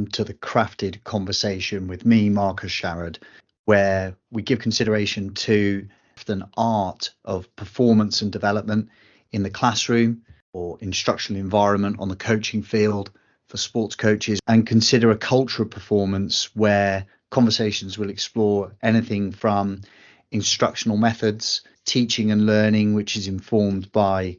welcome to the Crafted Conversation with me, Marcus Sharrod, where we give consideration to the art of performance and development in the classroom or instructional environment on the coaching field for sports coaches, and consider a culture of performance where conversations will explore anything from instructional methods, teaching and learning, which is informed by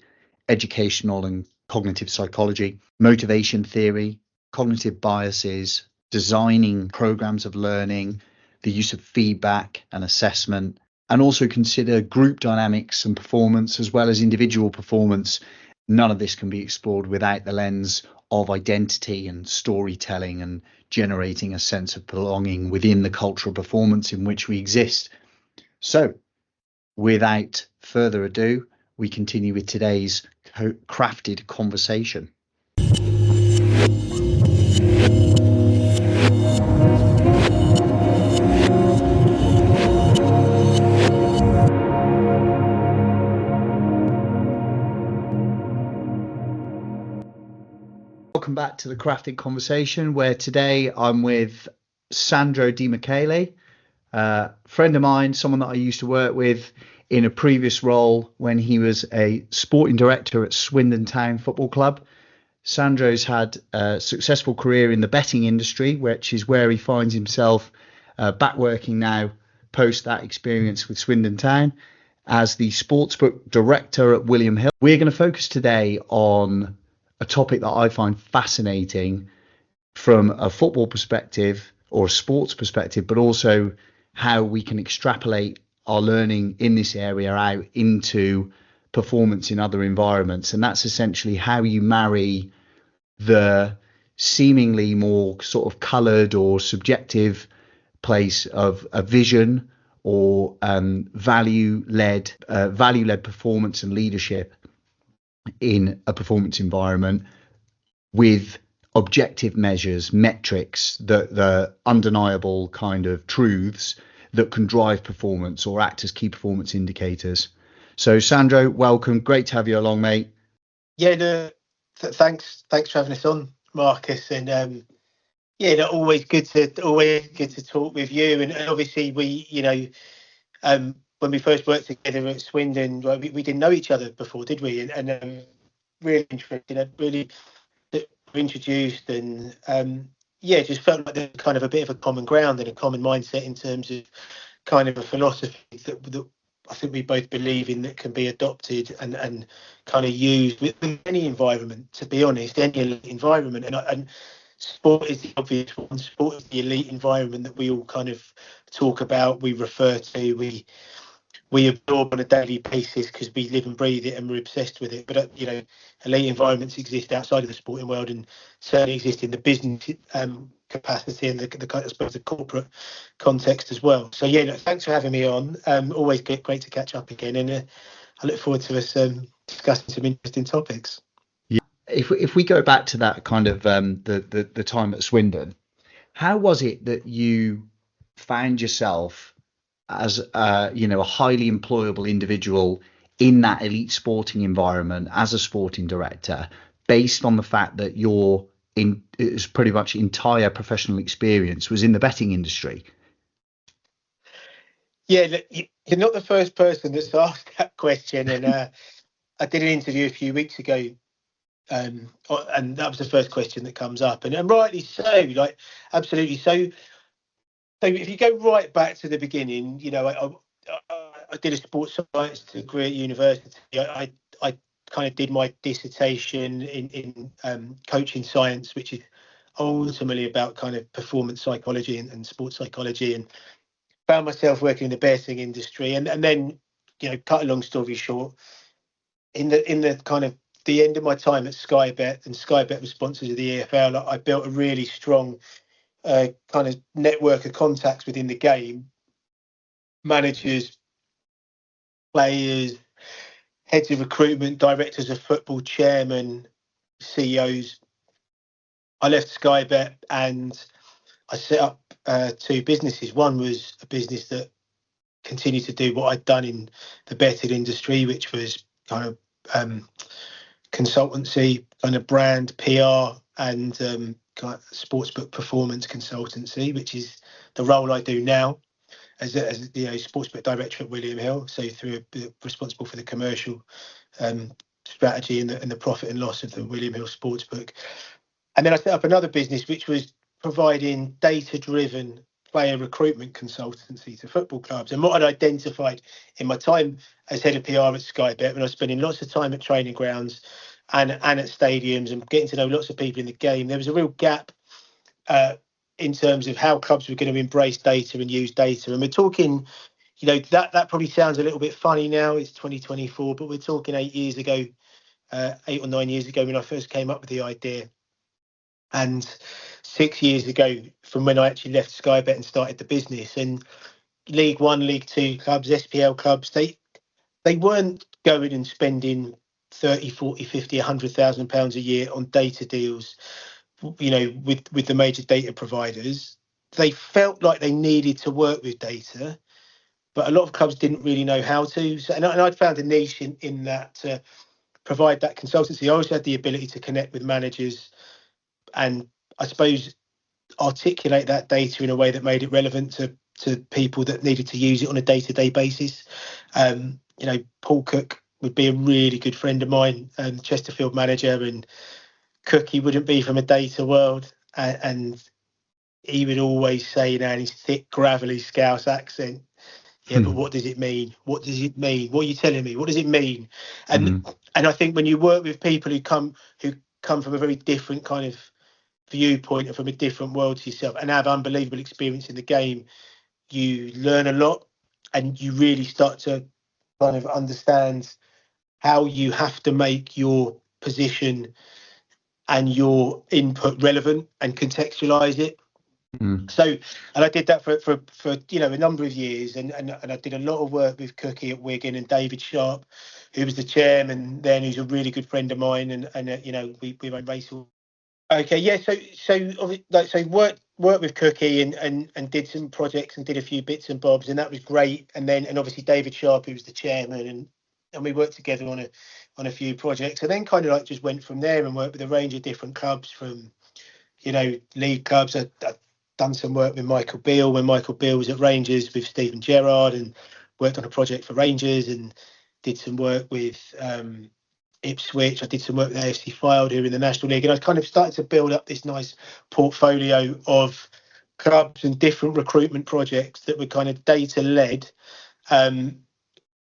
educational and cognitive psychology, motivation theory, cognitive biases, designing programs of learning, the use of feedback and assessment, and also consider group dynamics and performance as well as individual performance. None of this can be explored without the lens of identity and storytelling and generating a sense of belonging within the cultural performance in which we exist. So, without further ado, we continue with today's crafted conversation. Welcome back to the Crafted Conversation, where today I'm with Sandro Di Michele, a friend of mine, someone that I used to work with in a previous role when he was a sporting director at Swindon Town Football Club. Sandro's had a successful career in the betting industry, which is where he finds himself back working now post that experience with Swindon Town as the Sportsbook Director at William Hill. We're going to focus today on a topic that I find fascinating from a football perspective or a sports perspective, but also how we can extrapolate our learning in this area out into performance in other environments. And that's essentially how you marry the seemingly more sort of coloured or subjective place of a vision or value-led performance and leadership in a performance environment with objective measures, metrics, the undeniable kind of truths that can drive performance or act as key performance indicators. So Sandro, welcome. Great to have you along, mate. Yeah, thanks for having us on, Marcus. And always good to talk with you. And obviously we, when we first worked together at Swindon, we didn't know each other before, did we? And really interesting, really introduced, and just felt like there's kind of a bit of a common ground and a common mindset in terms of kind of a philosophy that I think we both believe in, that can be adopted and kind of used with any environment, to be honest, any elite environment. And sport is the obvious one. Sport is the elite environment that we all kind of talk about, we refer to, we absorb on a daily basis because we live and breathe it and we're obsessed with it. But elite environments exist outside of the sporting world and certainly exist in the business capacity and the corporate context as well. So thanks for having me on. Always great to catch up again, and I look forward to us discussing some interesting topics. Yeah. If we go back to that kind of the time at Swindon, how was it that you found yourself as a highly employable individual in that elite sporting environment as a sporting director, based on the fact that your pretty much entire professional experience was in the betting industry? Yeah, you're not the first person that's asked that question, and I did an interview a few weeks ago, and that was the first question that comes up, and rightly so, absolutely. So if you go right back to the beginning, I did a sports science degree at university. I kind of did my dissertation in coaching science, which is ultimately about kind of performance psychology and sports psychology, and found myself working in the betting industry. And then, cut a long story short, in the kind of the end of my time at Sky Bet, and Sky Bet was sponsors of the EFL, I built a really strong kind of network of contacts within the game, managers, players, heads of recruitment, directors of football, chairmen, CEOs. I left Sky Bet and I set up two businesses. One was a business that continued to do what I'd done in the betting industry, which was kind of consultancy, kind of brand, PR, and sportsbook performance consultancy, which is the role I do now as Sportsbook Director at William Hill. So responsible for the commercial strategy and the profit and loss of the William Hill Sportsbook. And then I set up another business which was providing data-driven player recruitment consultancy to football clubs. And what I'd identified in my time as head of PR at Sky Bet, when I was spending lots of time at training grounds and at stadiums and getting to know lots of people in the game, there was a real gap in terms of how clubs were going to embrace data and use data. And we're talking, that probably sounds a little bit funny now. It's 2024, but we're talking 8 or 9 years ago when I first came up with the idea. And 6 years ago from when I actually left Sky Bet and started the business. And League One, League Two clubs, SPL clubs, they weren't going and spending 30, 40, 50, £100,000 a year on data deals, with the major data providers. They felt like they needed to work with data, but a lot of clubs didn't really know how to. So, and I'd found a niche in that to provide that consultancy. I also had the ability to connect with managers and I suppose articulate that data in a way that made it relevant to people that needed to use it on a day-to-day basis. Paul Cook would be a really good friend of mine, Chesterfield manager, and Cookie wouldn't be from a data world, and he would always say in his thick, gravelly Scouse accent, but what does it mean? What does it mean? What are you telling me? What does it mean? And I think when you work with people who come from a very different kind of viewpoint and from a different world to yourself and have unbelievable experience in the game, you learn a lot and you really start to kind of understand how you have to make your position and your input relevant and contextualize it. So, and I did that for a number of years, and I did a lot of work with Cookie at Wigan and David Sharp, who was the chairman then, who's a really good friend of mine, and we run race. Okay, yeah. So worked with Cookie and did some projects and did a few bits and bobs, and that was great. And obviously David Sharp, who was the chairman, and we worked together on a few projects, and then kind of like just went from there and worked with a range of different clubs, from league clubs. I've done some work with Michael Beale when Michael Beale was at Rangers with Stephen Gerrard, and worked on a project for Rangers, and did some work with Ipswich. I did some work with AFC Fylde here in the National League, and I kind of started to build up this nice portfolio of clubs and different recruitment projects that were kind of data led.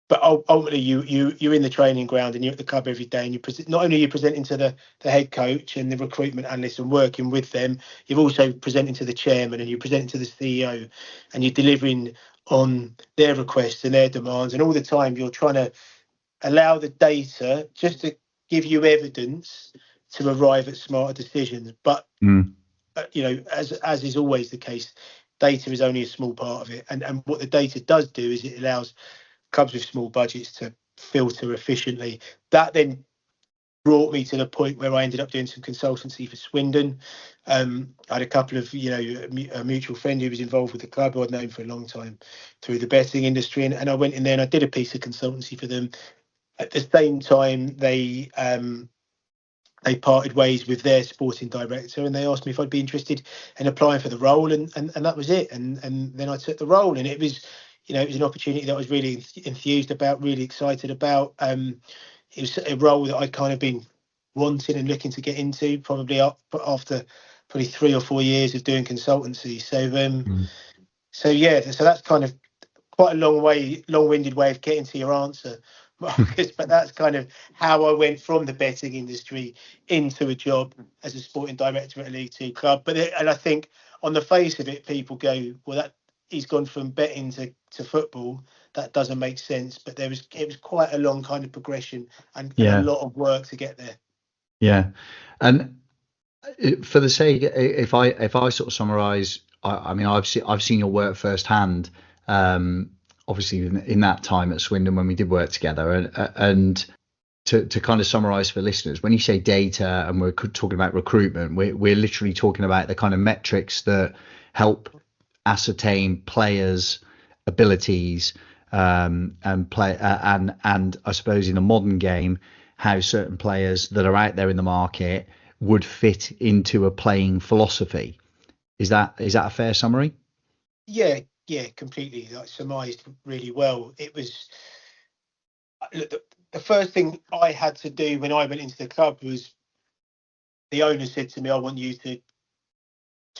But ultimately, you're in the training ground and you're at the club every day, and not only are you presenting to the head coach and the recruitment analyst and working with them, you're also presenting to the chairman and you're presenting to the CEO, and you're delivering on their requests and their demands, and all the time you're trying to allow the data just to give you evidence to arrive at smarter decisions. But as is always the case, data is only a small part of it, and what the data does do is it allows clubs with small budgets to filter efficiently. That then brought me to the point where I ended up doing some consultancy for Swindon. I had a couple of, a mutual friend who was involved with the club who I'd known for a long time through the betting industry, and I went in there and I did a piece of consultancy for them. At the same time, they parted ways with their sporting director, and they asked me if I'd be interested in applying for the role, and that was it. And then I took the role, and it was an opportunity that I was really enthused about, really excited about. It was a role that I'd kind of been wanting and looking to get into, probably after 3 or 4 years of doing consultancy. So that's kind of quite a long-winded way of getting to your answer, Marcus, but that's kind of how I went from the betting industry into a job as a sporting director at a League Two club. And I think on the face of it, people go, well, that he's gone from betting to football. That doesn't make sense. But it was quite a long kind of progression and a lot of work to get there. Yeah. And for the sake, if I sort of summarise, I mean, I've seen your work firsthand. Obviously in that time at Swindon when we did work together, and to kind of summarize for listeners, when you say data and we're talking about recruitment, we're literally talking about the kind of metrics that help ascertain players' abilities, and I suppose in a modern game, how certain players that are out there in the market would fit into a playing philosophy. Is that a fair summary? Yeah, completely. Like surmised really well. It was look, the first thing I had to do when I went into the club was the owner said to me, "I want you to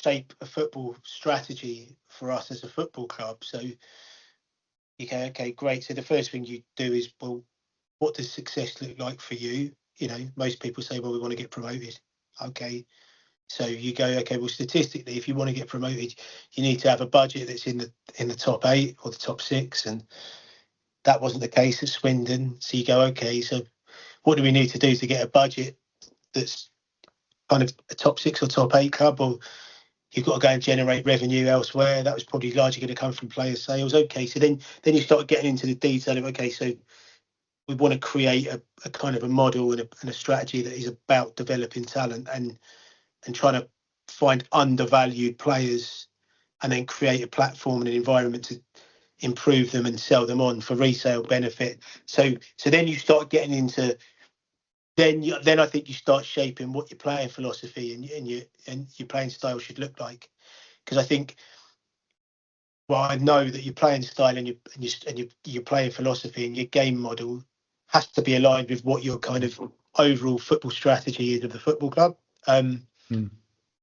shape a football strategy for us as a football club." So, okay, great. So the first thing you do is, well, what does success look like for you? You know, most people say, well, we want to get promoted. Okay. So you go, okay, well, statistically, if you want to get promoted, you need to have a budget that's in the top 8 or the top 6. And that wasn't the case at Swindon. So you go, okay, so what do we need to do to get a budget that's kind of a top 6 or top 8 club? Or you've got to go and generate revenue elsewhere. That was probably largely going to come from player sales. Okay, so then you start getting into the detail of, okay, so we want to create a kind of a model and a strategy that is about developing talent and trying to find undervalued players and then create a platform and an environment to improve them and sell them on for resale benefit. So then you start getting into then I think you start shaping what your playing philosophy and your playing style should look like. Because I think, well, I know that your playing style and your playing philosophy and your game model has to be aligned with what your kind of overall football strategy is of the football club. You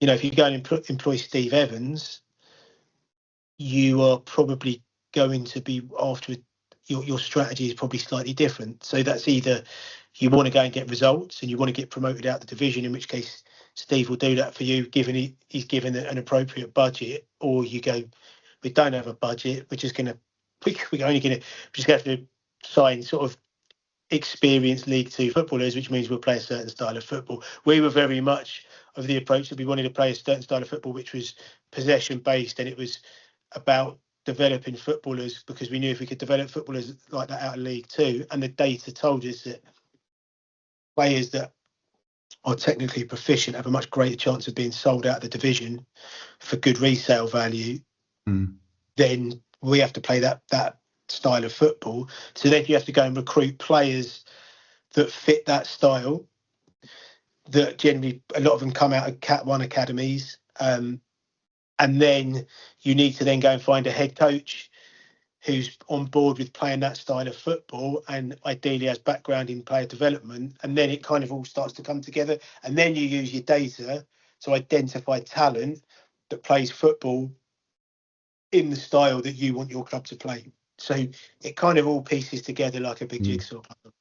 know, if you go and employ Steve Evans, you are probably going to be after your strategy is probably slightly different. So that's either you want to go and get results and you want to get promoted out the division, in which case Steve will do that for you, given he's given an appropriate budget, or you go, we don't have a budget, we're just have to sign sort of experienced League Two footballers, which means we'll play a certain style of football. We were very much of the approach that we wanted to play a certain style of football, which was possession based, and it was about developing footballers, because we knew if we could develop footballers like that out of League Two, and the data told us that players that are technically proficient have a much greater chance of being sold out of the division for good resale value, then we have to play that style of football. So then you have to go and recruit players that fit that style, that generally a lot of them come out of Cat 1 academies. And then you need to then go and find a head coach who's on board with playing that style of football and ideally has background in player development. And then it kind of all starts to come together. And then you use your data to identify talent that plays football in the style that you want your club to play. So it kind of all pieces together like a big jigsaw puzzle.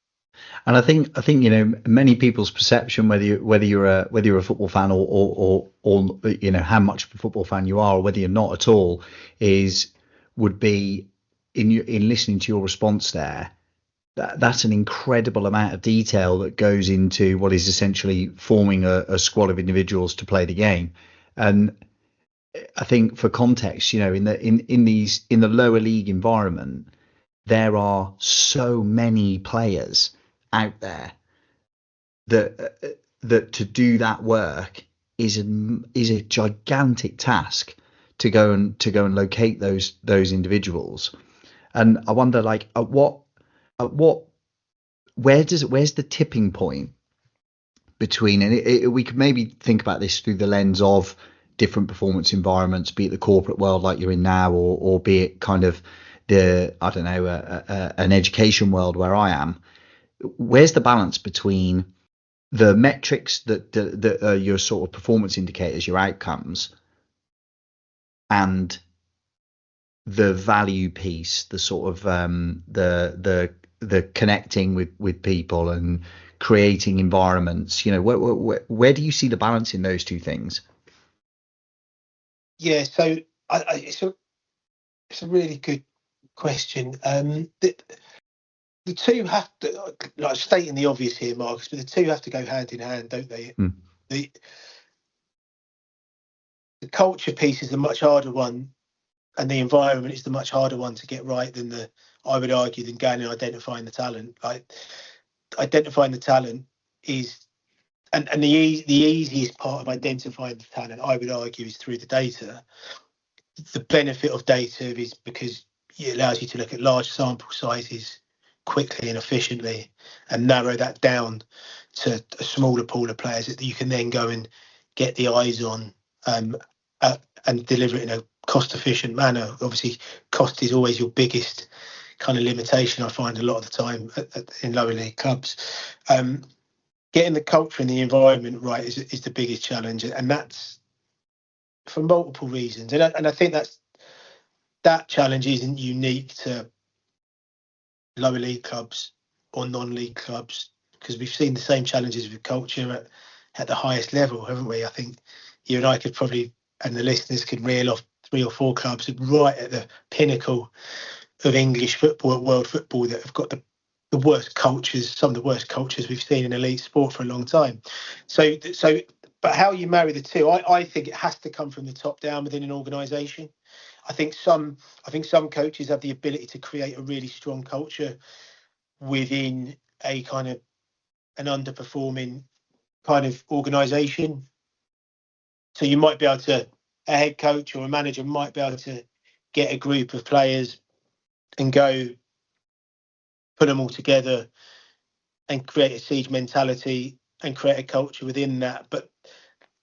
And I think you know, many people's perception, whether you're a football fan or you know how much of a football fan you are, or whether you're not at all, would be in listening to your response there. That's an incredible amount of detail that goes into what is essentially forming a squad of individuals to play the game. And I think for context, you know, in the lower league environment, there are so many players out there that to do that work is a gigantic task to go and locate those individuals. And I wonder, like, where's the tipping point between, and we could maybe think about this through the lens of different performance environments, be it the corporate world like you're in now, or be it kind of the, I don't know, an education world where I am. Where's the balance between the metrics that are your sort of performance indicators, your outcomes, and the value piece, the sort of the connecting with people and creating environments? You know, where do you see the balance in those two things? Yeah, so it's a really good question. The two have to, like, stating the obvious here, Marcus, but the two have to go hand in hand, don't they? The culture piece is the much harder one, and the environment is the much harder one to get right than I would argue, than going and identifying the talent. Like, identifying the talent is, and the easiest part of identifying the talent, I would argue, is through the data. The benefit of data is because it allows you to look at large sample sizes quickly and efficiently, and narrow that down to a smaller pool of players that you can then go and get the eyes on, and deliver it in a cost efficient manner. Obviously, cost is always your biggest kind of limitation, I find, a lot of the time in lower league clubs. Getting the culture and the environment right is the biggest challenge, and that's for multiple reasons. And I think that challenge isn't unique to lower league clubs or non-league clubs, because we've seen the same challenges with culture at the highest level, haven't we? I think you and I could probably, and the listeners could reel off 3 or 4 clubs right at the pinnacle of English football, world football, that have got the worst cultures, some of the worst cultures we've seen in elite sport for a long time. So, but how you marry the two, I think it has to come from the top down within an organisation. I think some coaches have the ability to create a really strong culture within a kind of an underperforming kind of organisation. So you might be able to, a head coach or a manager might be able to get a group of players and go put them all together and create a siege mentality and create a culture within that. But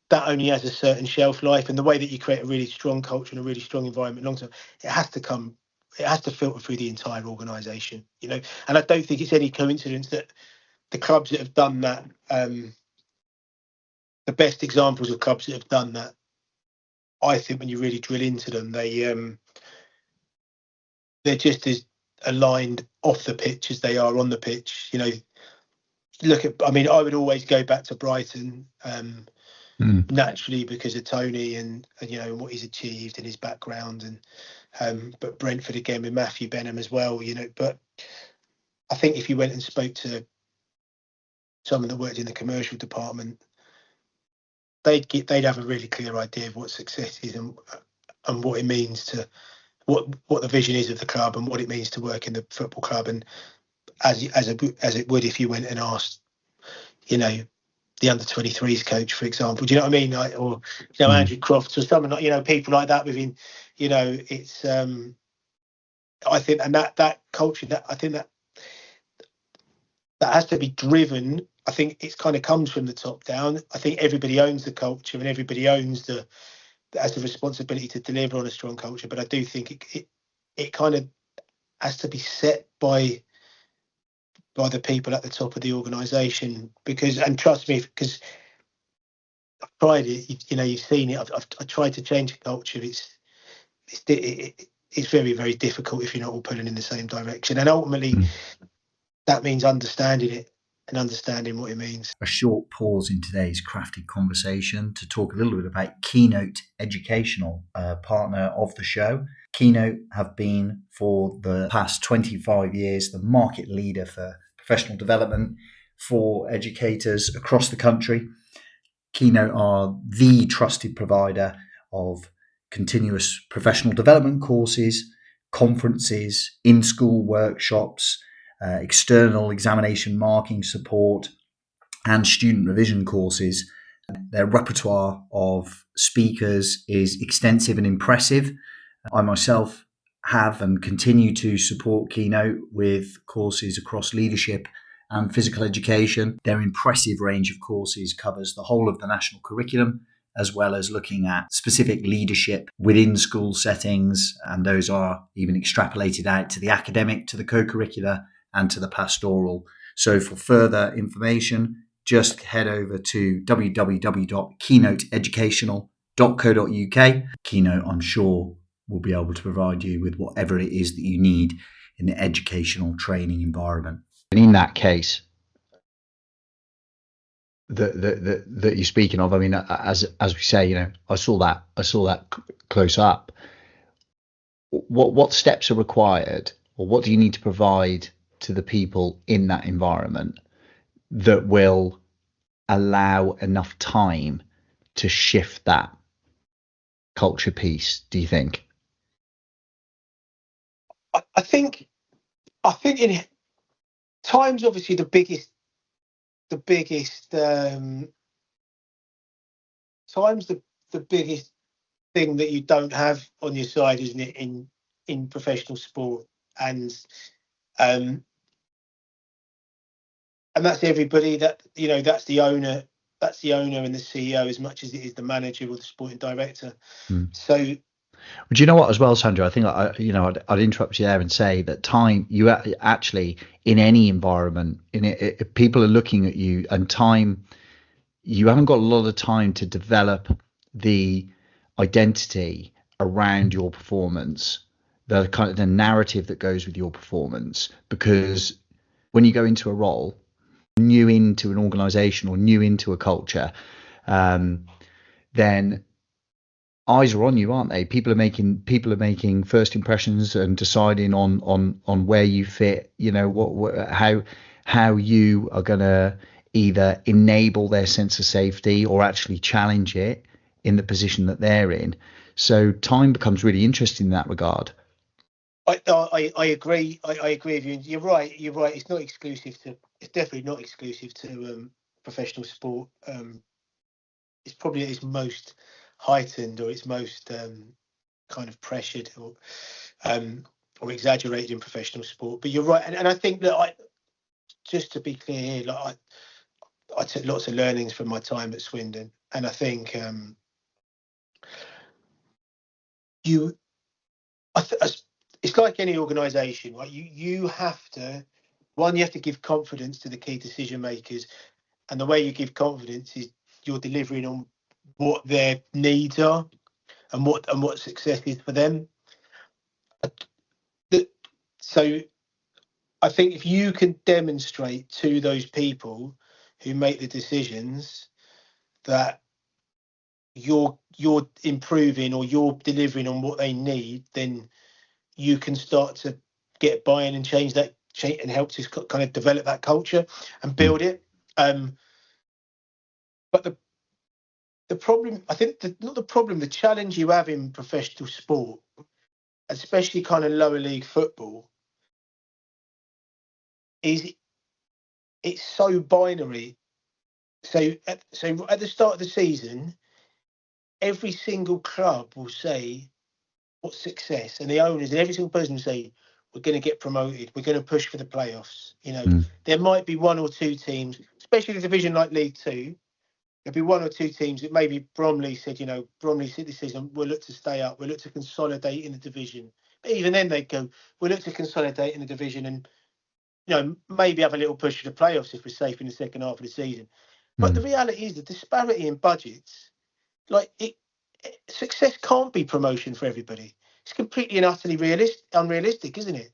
that only has a certain shelf life, and the way that you create a really strong culture and a really strong environment long term, it has to filter through the entire organisation, you know. And I don't think it's any coincidence that the clubs that have done that, the best examples of clubs that have done that, I think when you really drill into them, they're just as aligned off the pitch as they are on the pitch. You know, I would always go back to Brighton, naturally, because of Tony and you know what he's achieved and his background, and but Brentford again with Matthew Benham as well, you know. But I think if you went and spoke to someone that worked in the commercial department, they'd have a really clear idea of what success is and what it means to what the vision is of the club and what it means to work in the football club, and as it would if you went and asked, you know, the under-23s coach, for example. Do you know what I mean? Like, or you know, Andrew Crofts or someone like, you know, people like that within, you know, it's I think, and that culture, that I think that has to be driven. I think it's kind of comes from the top down. I think everybody owns the culture and everybody owns has the responsibility to deliver on a strong culture. But I do think it kind of has to be set by the people at the top of the organisation, because, and trust me, because I've tried it, you know, you've seen it. I've tried to change the culture. It's very, very difficult if you're not all pulling in the same direction. And ultimately, that means understanding it and understanding what it means. A short pause in today's crafted conversation to talk a little bit about Keynote Educational, partner of the show. Keynote have been for the past 25 years the market leader for professional development for educators across the country. Keynote are the trusted provider of continuous professional development courses, conferences, in-school workshops, external examination marking support, and student revision courses. Their repertoire of speakers is extensive and impressive. I myself have and continue to support Keynote with courses across leadership and physical education. Their impressive range of courses covers the whole of the national curriculum, as well as looking at specific leadership within school settings, and those are even extrapolated out to the academic, to the co-curricular, and to the pastoral. So for further information, just head over to www.keynoteeducational.co.uk. Keynote, I'm sure, will be able to provide you with whatever it is that you need in the educational training environment. And in that case that you're speaking of, I mean, as we say, you know, I saw that close up. What steps are required, or what do you need to provide to the people in that environment that will allow enough time to shift that culture piece, do you think? I think in time's obviously the biggest time's the biggest thing that you don't have on your side, isn't it, in professional sport? And that's everybody. That's the owner. That's the owner and the CEO as much as it is the manager or the sporting director. So, do you know what as well, Sandro? I think I'd interrupt you there and say that time, you actually, in any environment, if people are looking at you, and time, you haven't got a lot of time to develop the identity around your performance, the kind of the narrative that goes with your performance, because when you go into a role, new into an organization or new into a culture, then eyes are on you, aren't they? People are making first impressions and deciding on where you fit, how you are going to either enable their sense of safety or actually challenge it in the position that they're in. So time becomes really interesting in that regard. I agree. I agree with you. You're right. It's not exclusive to. It's definitely not exclusive to professional sport. It's probably its most heightened or its most kind of pressured or exaggerated in professional sport. But you're right, and I think that just to be clear here, like I took lots of learnings from my time at Swindon, and I think it's like any organisation, right? You have to give confidence to the key decision makers, and the way you give confidence is you're delivering on what their needs are and what success is for them. So I think if you can demonstrate to those people who make the decisions that you're improving or you're delivering on what they need, then you can start to get buy-in and change and help to kind of develop that culture and build it. But the problem, I think, the challenge you have in professional sport, especially kind of lower league football, is it's so binary. So at the start of the season, every single club will say what's success, and the owners and every single person will say we're going to get promoted, we're going to push for the playoffs. There might be one or two teams, especially the division like League Two. There'll be one or two teams that maybe Bromley said this season we'll look to stay up, we'll look to consolidate in the division. But even then they'd go, we'll look to consolidate in the division and maybe have a little push for the playoffs if we're safe in the second half of the season. But the reality is the disparity in budgets, success can't be promotion for everybody. It's completely and utterly unrealistic, isn't it?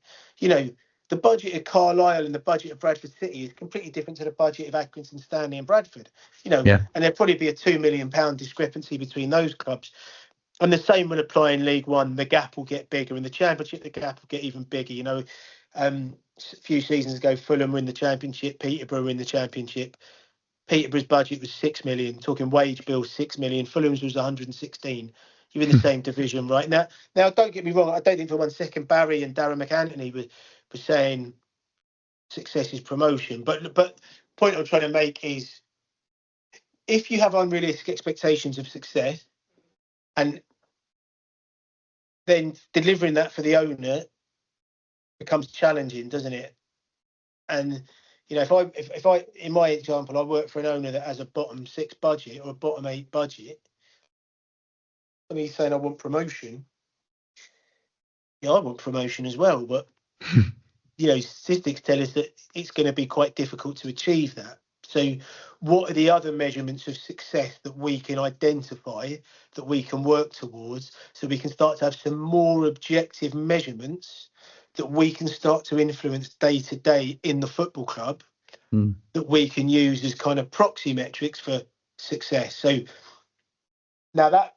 The budget of Carlisle and the budget of Bradford City is completely different to the budget of Accrington, Stanley and Bradford. And there'd probably be a £2 million discrepancy between those clubs. And the same will apply in League One. The gap will get bigger. In the Championship, the gap will get even bigger. A few seasons ago, Fulham were in the Championship, Peterborough were in the Championship. Peterborough's budget was 6 million, talking wage bill 6 million. Fulham's was 116. You're in the same division, right? Now, don't get me wrong. I don't think for 1 second Barry and Darren McAntony were saying success is promotion. But the point I'm trying to make is if you have unrealistic expectations of success and then delivering that for the owner becomes challenging, doesn't it? And if I in my example, I work for an owner that has a bottom 6 budget or a bottom 8 budget, and he's saying I want promotion. Yeah, I want promotion as well, but statistics tell us that it's going to be quite difficult to achieve that. So what are the other measurements of success that we can identify, that we can work towards, so we can start to have some more objective measurements that we can start to influence day to day in the football club, that we can use as kind of proxy metrics for success. So now that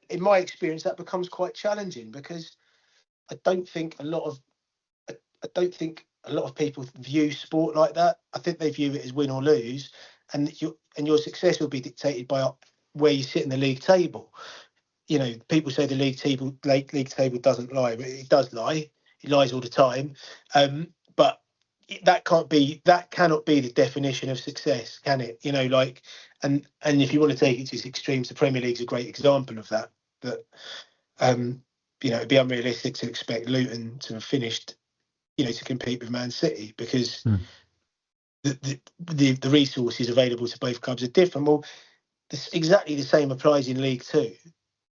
in my experience, that becomes quite challenging, because I don't think a lot of people view sport like that. I think they view it as win or lose, and your success will be dictated by where you sit in the league table. People say the league table doesn't lie, but it does lie. It lies all the time. But that cannot be the definition of success, can it? And if you want to take it to its extremes, the Premier League's a great example of that. That it'd be unrealistic to expect Luton to have finished, to compete with Man City, because the resources available to both clubs are different. Well, exactly the same applies in League Two,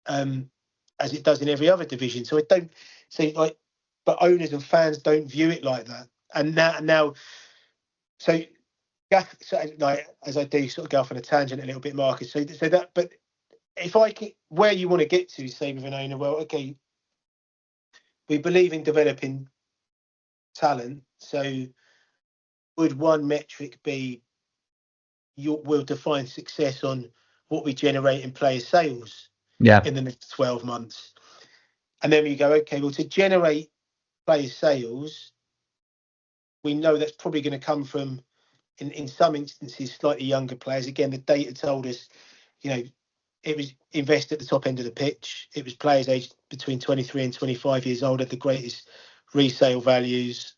as it does in every other division. So I don't say like, but owners and fans don't view it like that. And now, so like, as I do sort of go off on a tangent a little bit, Marcus. So that, but if I can, where you want to get to, say with an owner, well, okay, we believe in developing talent. So would one metric be we'll define success on what we generate in player sales in the next 12 months? And then we go, okay, well, to generate player sales, we know that's probably going to come from, in some instances, slightly younger players. Again, the data told us, it was invest at the top end of the pitch. It was players aged between 23 and 25 years old at the greatest resale values.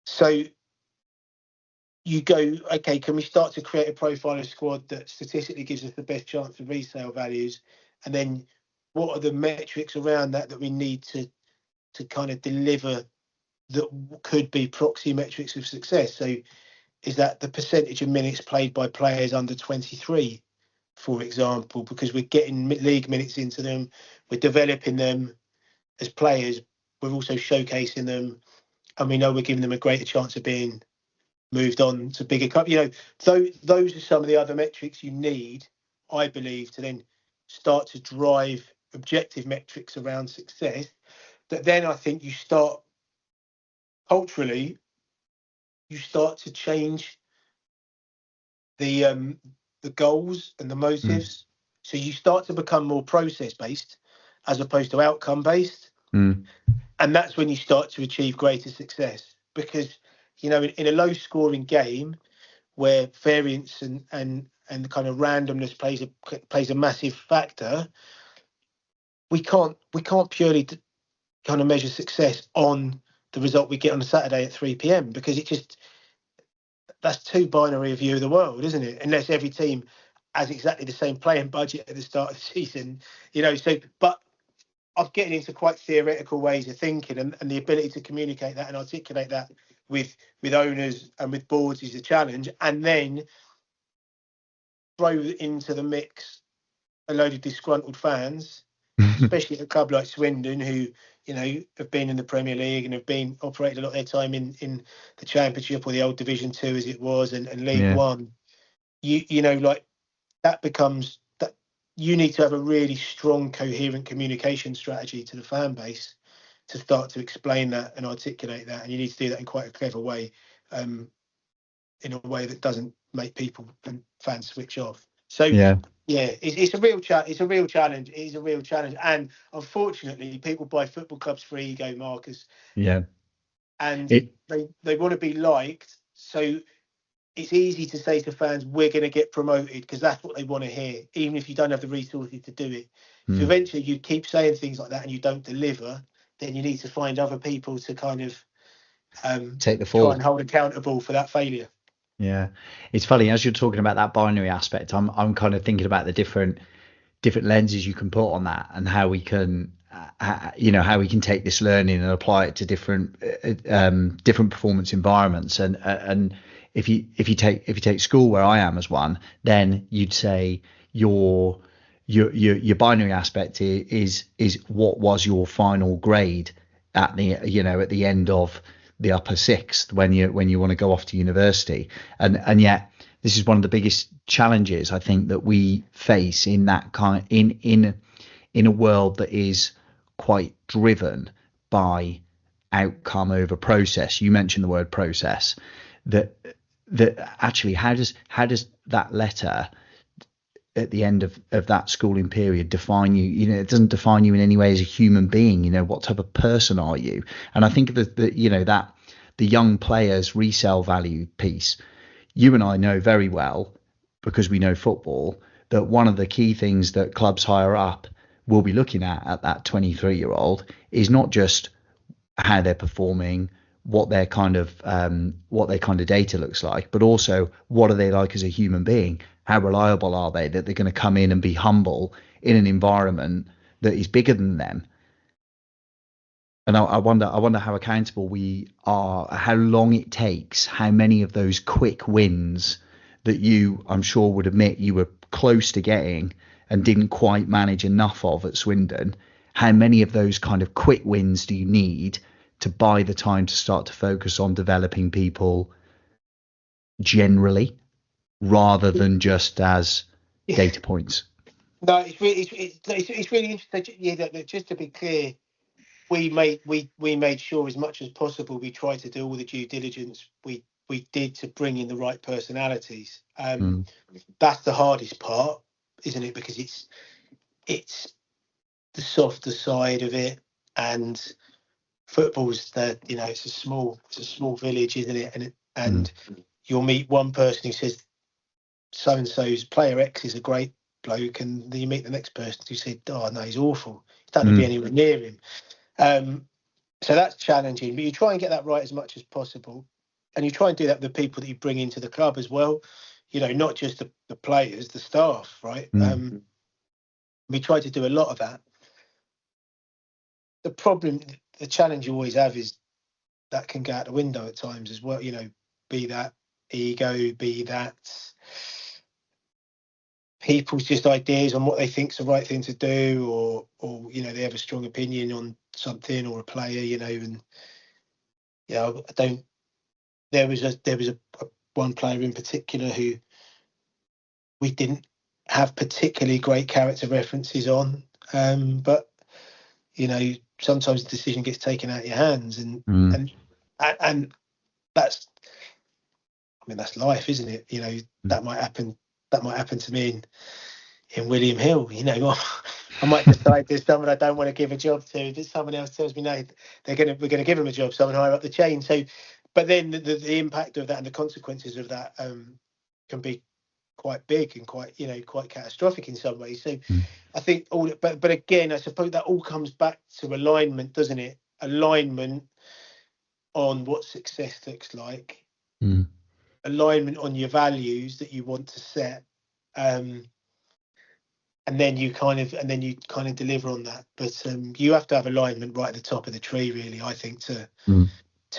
So you go, okay, can we start to create a profile of squad that statistically gives us the best chance of resale values? And then what are the metrics around that we need to kind of deliver that could be proxy metrics of success? So is that the percentage of minutes played by players under 23, for example, because we're getting league minutes into them, we're developing them as players, we're also showcasing them, and we know we're giving them a greater chance of being moved on to bigger club. Those are some of the other metrics you need, I believe, to then start to drive objective metrics around success. That then I think you start culturally, you start to change the goals and the motives. So you start to become more process based as opposed to outcome based. And that's when you start to achieve greater success, because in a low scoring game where variance and the kind of randomness plays a massive factor, we can't purely kind of measure success on the result we get on a Saturday at 3 p.m. because that's too binary a view of the world, isn't it? Unless every team has exactly the same playing budget at the start of the season, but I'm getting into quite theoretical ways of thinking, and the ability to communicate that and articulate that with owners and with boards is a challenge. And then throw into the mix a load of disgruntled fans, especially at a club like Swindon, who have been in the Premier League and have been operated a lot of their time in the Championship, or the old Division 2 as it was, and League One. Like that becomes that you need to have a really strong, coherent communication strategy to the fan base to start to explain that and articulate that, and you need to do that in quite a clever way, in a way that doesn't make people and fans switch off. So it's a real it's a real challenge. It is a real challenge, and unfortunately, people buy football clubs for ego, Marcus. And they want to be liked. So it's easy to say to fans, "We're going to get promoted," because that's what they want to hear, even if you don't have the resources to do it. If eventually you keep saying things like that and you don't deliver, then you need to find other people to kind of take the fall, try and hold accountable for that failure. Yeah, it's funny as you're talking about that binary aspect. I'm kind of thinking about the different lenses you can put on that, and how we can, how we can take this learning and apply it to different performance environments. And if you take school, where I am as one, then you'd say your binary aspect is what was your final grade at the end of the upper sixth when you want to go off to university. And yet this is one of the biggest challenges I think that we face in that kind in a world that is quite driven by outcome over process. You mentioned the word process. That actually, how does that letter at the end of that schooling period define you? It doesn't define you in any way as a human being. What type of person are you? And I think that the young players resale value piece, you and I know very well, because we know football, that one of the key things that clubs higher up will be looking at that 23-year-old is not just how they're performing, what their kind of data looks like, but also what are they like as a human being? How reliable are they, that they're going to come in and be humble in an environment that is bigger than them? And I wonder how accountable we are, how long it takes, how many of those quick wins that you, I'm sure, would admit you were close to getting and didn't quite manage enough of at Swindon. How many of those kind of quick wins do you need to buy the time to start to focus on developing people generally rather than just as data points? No, it's really interesting. Yeah, just to be clear, we made sure as much as possible we tried to do all the due diligence we did to bring in the right personalities. That's the hardest part, isn't it? Because it's the softer side of it, and football's it's a small village, isn't it? And you'll meet one person who says so and so's player X is a great bloke, and then you meet the next person who said, oh no, he's awful, you don't want to be anywhere near him. So that's challenging, but you try and get that right as much as possible, and you try and do that with the people that you bring into the club as well, not just the players, the staff, right? We try to do a lot of that. The challenge you always have is that can go out the window at times as well, be that ego, be that people's just ideas on what they think's the right thing to do, or they have a strong opinion on something or a player, and I don't. There was a one player in particular who we didn't have particularly great character references on, but sometimes the decision gets taken out of your hands, and that's, that's life, isn't it? That might happen. That might happen to me in William Hill. I might decide there's someone I don't want to give a job to, but someone else tells me no, we're going to give him a job, someone higher up the chain. So, but then the impact of that and the consequences of that can be quite big and quite catastrophic in some ways. So I think but again, I suppose that all comes back to alignment, doesn't it? Alignment on what success looks like, alignment on your values that you want to set, and then you kind of deliver on that. But you have to have alignment right at the top of the tree, really, I think, to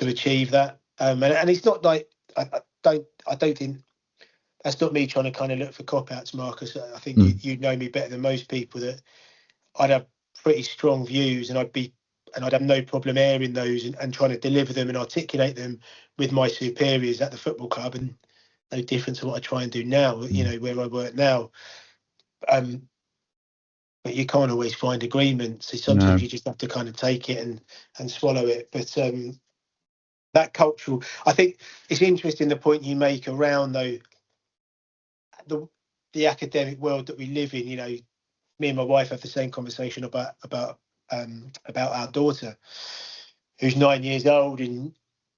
achieve that. And it's not like I don't think that's not me trying to kind of look for cop-outs, Marcus. I think you know me better than most people, that I'd have pretty strong views, and I'd have no problem airing those and trying to deliver them and articulate them with my superiors at the football club, and no different to what I try and do now, where I work now. But you can't always find agreement, so sometimes you just have to kind of take it and swallow it. But that cultural, I think it's interesting the point you make around though the academic world that we live in. Me and my wife have the same conversation about our daughter, who's 9 years old, and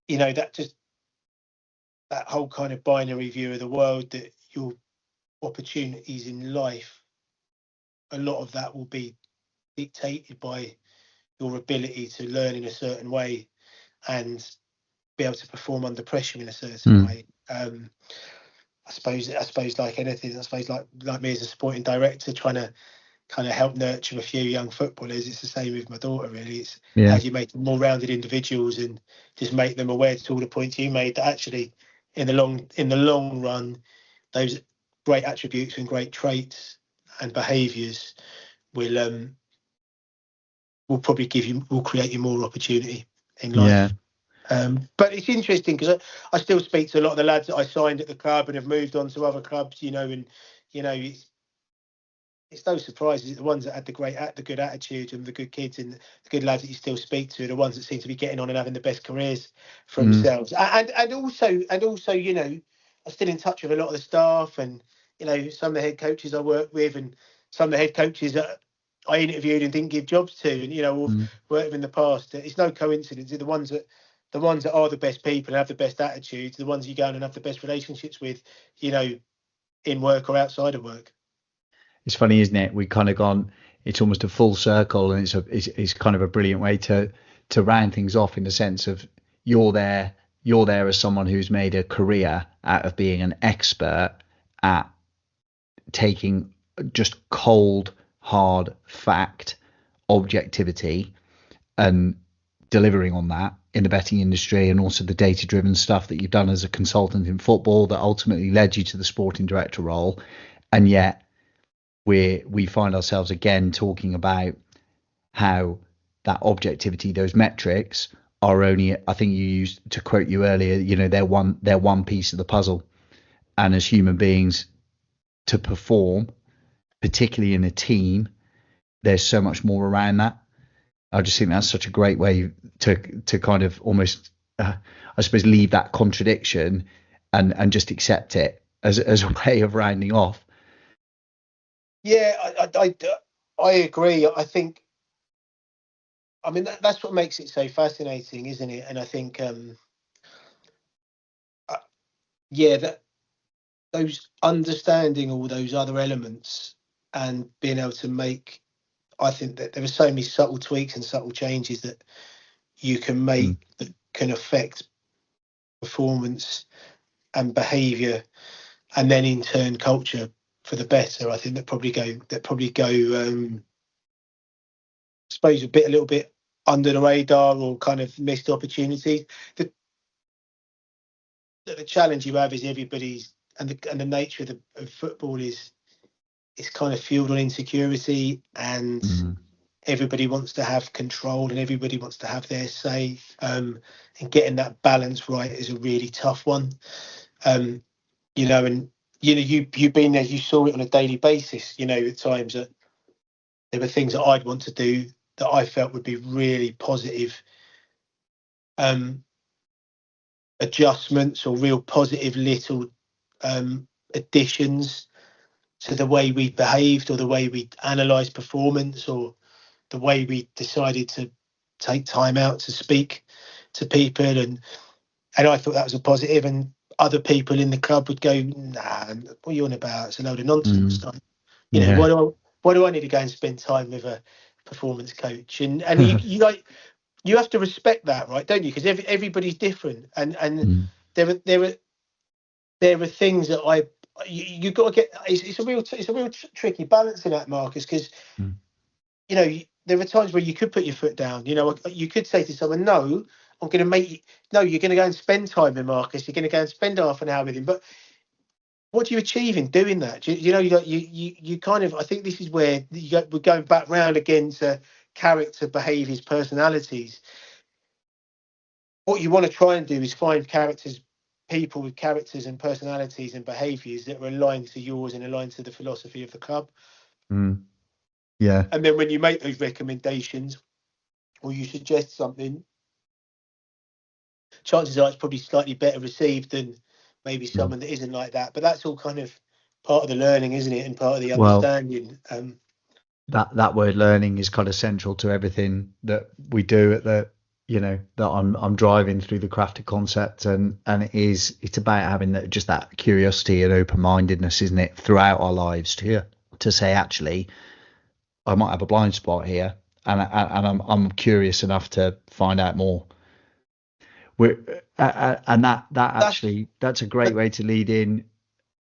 that whole kind of binary view of the world, that your opportunities in life, a lot of that will be dictated by your ability to learn in a certain way and be able to perform under pressure in a certain way. I suppose like anything, like me as a sporting director trying to kind of help nurture a few young footballers, it's the same with my daughter, really. It's how do you make them more rounded individuals and just make them aware to all the points you made, that actually in the long run, those great attributes and great traits and behaviours will create you more opportunity in life. But it's interesting because I still speak to a lot of the lads that I signed at the club and have moved on to other clubs, and it's no surprise. It's the ones that had the good attitude and the good kids and the good lads that you still speak to, the ones that seem to be getting on and having the best careers for themselves. And also, I'm still in touch with a lot of the staff, and some of the head coaches I work with, and some of the head coaches that I interviewed and didn't give jobs to, and or worked with in the past. It's no coincidence. They're the ones that are the best people and have the best attitudes, the ones you go and have the best relationships with, in work or outside of work. It's funny, isn't it? We kind of gone. It's almost a full circle, and it's kind of a brilliant way to round things off, in the sense of you're there as someone who's made a career out of being an expert at taking just cold, hard fact, objectivity, and delivering on that in the betting industry, and also the data-driven stuff that you've done as a consultant in football that ultimately led you to the sporting director role. And yet we find ourselves again talking about how that objectivity, those metrics are only, I think you used, to quote you earlier, you know, they're one piece of the puzzle. And as human beings, to perform, particularly in a team, there's so much more around that. I just think that's such a great way to kind of almost, I suppose, leave that contradiction and just accept it as a way of rounding off. Yeah, I agree. I think, I mean, that's what makes it so fascinating, isn't it? And I think, yeah, that those understanding all those other elements and being able to make, I think that there are so many subtle tweaks and subtle changes that you can make that can affect performance and behaviour, and then in turn culture for the better. I think that probably go I suppose a little bit under the radar, or kind of missed opportunities. The challenge you have is everybody's, and the nature of football is it's kind of fueled on insecurity, and everybody wants to have control and everybody wants to have their say, and getting that balance right is a really tough one. You know, and you know, you've been there, you saw it on a daily basis, you know, at times that there were things that I'd want to do that I felt would be really positive adjustments, or real positive little additions to the way we behaved, or the way we analysed performance, or the way we decided to take time out to speak to people, and I thought that was a positive, and other people in the club would go, nah, what are you on about? It's a load of nonsense. You know, why do I need to go and spend time with a performance coach? And you have to respect that, right? Don't you? Because everybody's different, and there are things that you got to get. It's a real tricky balance in that, Marcus, because you know, there are times where you could put your foot down. You know, you could say to someone, no, I'm going to make you, no, you're going to go and spend time with Marcus. You're going to go and spend half an hour with him. But what do you achieve in doing that? You know, you kind of, I think this is where we're going back round again to character, behaviours, personalities. What you want to try and do is find people with characters and personalities and behaviours that are aligned to yours and aligned to the philosophy of the club. Yeah. And then when you make those recommendations, or you suggest something, chances are it's probably slightly better received than maybe someone that isn't like that. But that's all kind of part of the learning, isn't it? And part of the understanding. That word learning is kind of central to everything that we do at the, you know, that I'm driving through the crafted concept, and it's about having that curiosity and open-mindedness, isn't it, throughout our lives to say, actually, I might have a blind spot here, and I'm curious enough to find out more. And that's a great way to lead in.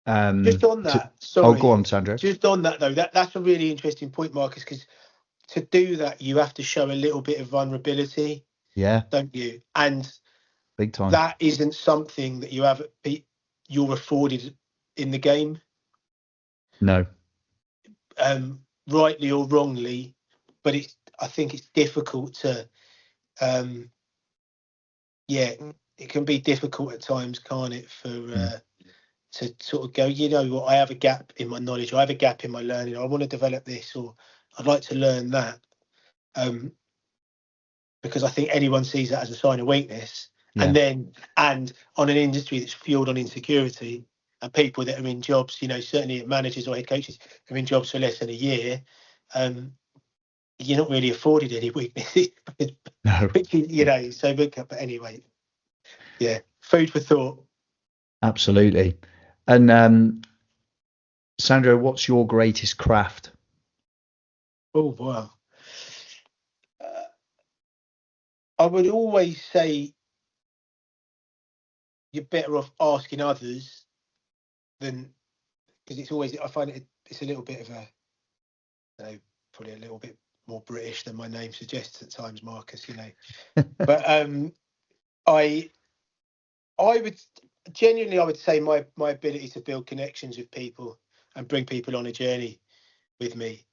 Just on that, sorry. Oh, go on, Sandro. Just on that though, that's a really interesting point, Marcus, because to do that you have to show a little bit of vulnerability. Yeah. Don't you? And big time. That isn't something that you're afforded in the game. No. Rightly or wrongly, but I think it's difficult to it can be difficult at times, can't it, for to sort of go, you know what, I have a gap in my knowledge, or I have a gap in my learning, or I want to develop this, or I'd like to learn that, because I think anyone sees that as a sign of weakness. And on an industry that's fueled on insecurity, and people that are in jobs, you know, certainly managers or head coaches are in jobs for less than a year, you're not really afforded any weaknesses. No. You know, so but anyway, yeah, food for thought. Absolutely. And Sandro, what's your greatest craft? Oh wow. I would always say you're better off asking others than, because it's always, I find it's a little bit of a, you know, probably a little bit more British than my name suggests at times, Marcus, you know. But I would genuinely, I would say my ability to build connections with people and bring people on a journey with me.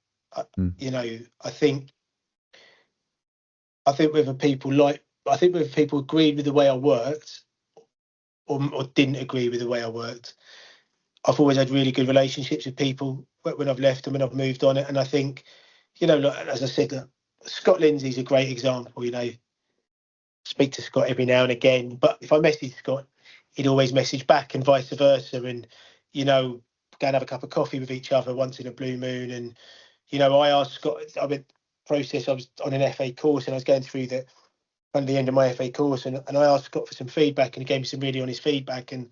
You know, I think whether people agreed with the way I worked or didn't agree with the way I worked, I've always had really good relationships with people when I've left and when I've moved on. And I think, you know, like, as I said, Scott Lindsay's a great example. You know, speak to Scott every now and again, but if I message Scott, he'd always message back, and vice versa. And, you know, go and have a cup of coffee with each other once in a blue moon. And, you know, I asked Scott, I was on an FA course and I was going through the end of my FA course, and I asked Scott for some feedback, and he gave me some really honest feedback, and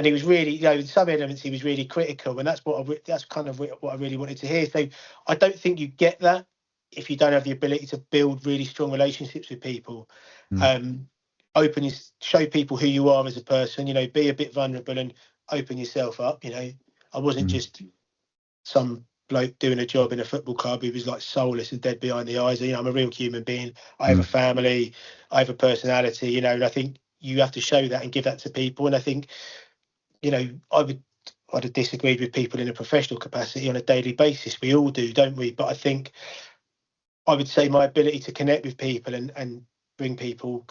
he was really, you know, in some elements he was really critical, and that's kind of what I really wanted to hear. So I don't think you get that if you don't have the ability to build really strong relationships with people. Show people who you are as a person, you know, be a bit vulnerable and open yourself up. You know, I wasn't just some bloke doing a job in a football club who was like soulless and dead behind the eyes. You know, I'm a real human being. I have a family, I have a personality, you know, and I think you have to show that and give that to people. And I think, you know, I'd have disagreed with people in a professional capacity on a daily basis. We all do, don't we? But I think I would say my ability to connect with people and bring people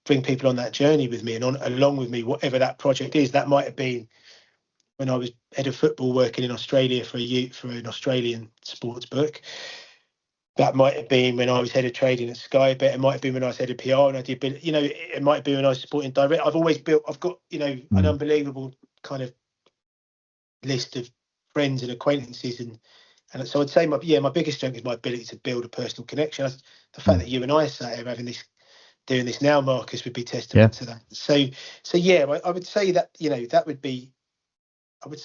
bring people on that journey with me and along with me, whatever that project is. That might have been when I was head of football working in Australia for an Australian sports book. That might have been when I was head of trading at Sky Bet. It might have been when I was head of PR and I did, you know, it might be when I was sporting direct. I've got, you know, an unbelievable kind of list of friends and acquaintances. And so I'd say my biggest strength is my ability to build a personal connection. The fact that you and I are sat here doing this now, Marcus, would be testament to that. So yeah, I would say that, you know, that would be my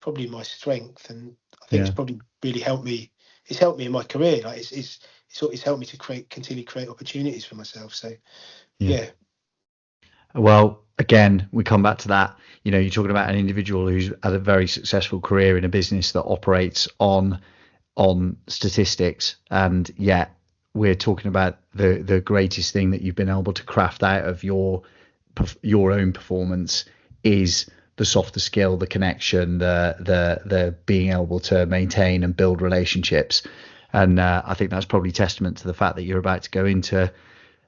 probably my strength, and I think it's probably really helped me. It's helped me in my career. Like it's helped me to continue to create opportunities for myself. So yeah. Well, again, we come back to that. You know, you're talking about an individual who's had a very successful career in a business that operates on statistics, and yet we're talking about the greatest thing that you've been able to craft out of your own performance is the softer skill, the connection, the being able to maintain and build relationships. And I think that's probably testament to the fact that you're about to go into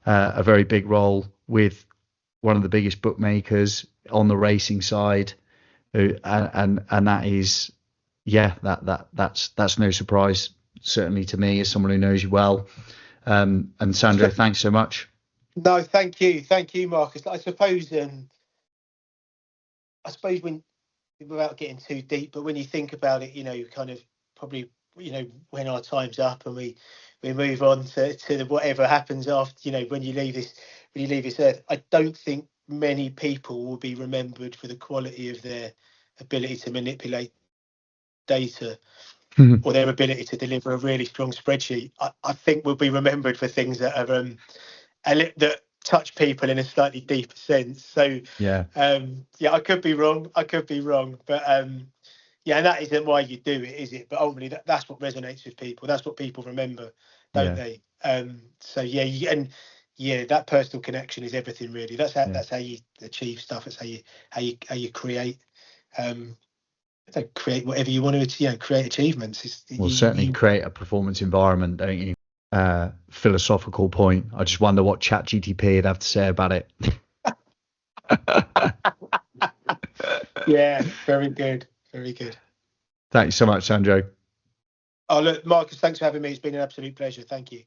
a very big role with one of the biggest bookmakers on the racing side, and that is, that's no surprise, certainly to me as someone who knows you well. And Sandro, thanks so much. No, thank you, Marcus. I suppose when, without getting too deep, but when you think about it, you know, kind of probably, you know, when our time's up and we move on to whatever happens after, you know, when you leave this earth, I don't think many people will be remembered for the quality of their ability to manipulate data or their ability to deliver a really strong spreadsheet. I think we'll be remembered for things that are that touch people in a slightly deeper sense. So I could be wrong, but and that isn't why you do it, is it? But ultimately that's what resonates with people. That's what people remember, don't they? That personal connection is everything, really. That's how you achieve stuff. That's how you create whatever you want to, you know, create achievements. Certainly create a performance environment, don't you? Philosophical point. I just wonder what ChatGPT would have to say about it. Yeah, very good. Thanks so much, Sandro. Oh, look, Marcus, thanks for having me. It's been an absolute pleasure. Thank you.